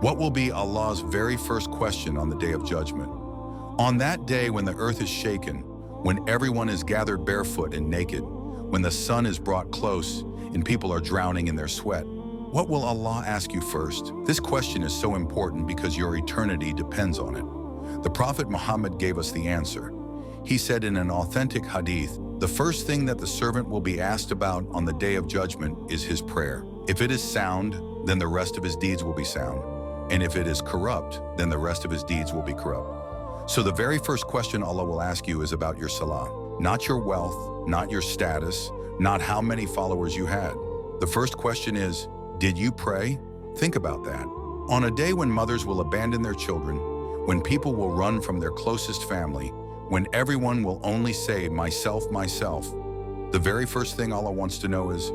What will be Allah's very first question on the Day of Judgment? On that day when the earth is shaken, when everyone is gathered barefoot and naked, when the sun is brought close and people are drowning in their sweat, what will Allah ask you first? This question is so important because your eternity depends on it. The Prophet Muhammad gave us the answer. He said in an authentic hadith, the first thing that the servant will be asked about on the Day of Judgment is his prayer. If it is sound, then the rest of his deeds will be sound. And if it is corrupt, then the rest of his deeds will be corrupt. So the very first question Allah will ask you is about your salah. Not your wealth, not your status, not how many followers you had. The first question is, did you pray? Think about that. On a day when mothers will abandon their children, when people will run from their closest family, when everyone will only say, myself, myself, the very first thing Allah wants to know is,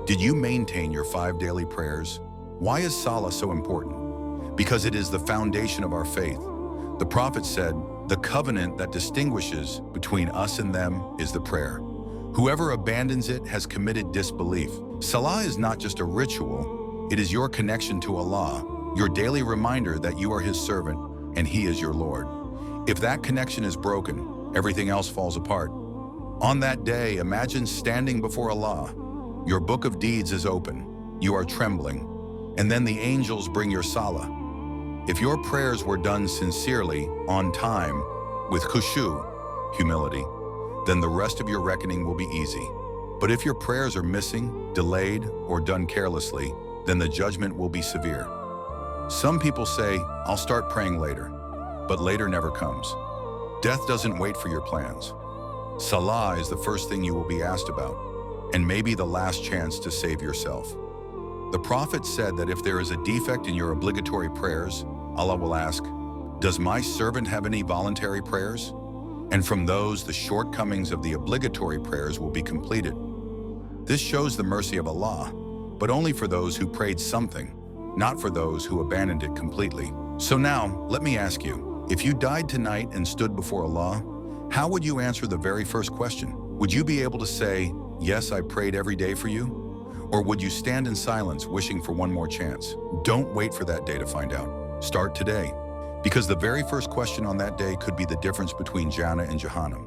did you maintain your 5 daily prayers? Why is salah so important? Because it is the foundation of our faith. The Prophet said, the covenant that distinguishes between us and them is the prayer. Whoever abandons it has committed disbelief. Salah is not just a ritual, it is your connection to Allah, your daily reminder that you are His servant and He is your Lord. If that connection is broken, everything else falls apart. On that day, imagine standing before Allah. Your book of deeds is open, you are trembling, and then the angels bring your salah. If your prayers were done sincerely, on time, with khushu, humility, then the rest of your reckoning will be easy. But if your prayers are missing, delayed, or done carelessly, then the judgment will be severe. Some people say, I'll start praying later, but later never comes. Death doesn't wait for your plans. Salah is the first thing you will be asked about, and maybe the last chance to save yourself. The Prophet said that if there is a defect in your obligatory prayers, Allah will ask, does my servant have any voluntary prayers? And from those, the shortcomings of the obligatory prayers will be completed. This shows the mercy of Allah, but only for those who prayed something, not for those who abandoned it completely. So now, let me ask you, if you died tonight and stood before Allah, how would you answer the very first question? Would you be able to say, yes, I prayed every day for you? Or would you stand in silence wishing for one more chance? Don't wait for that day to find out. Start today. Because the very first question on that day could be the difference between Jannah and Jahannam.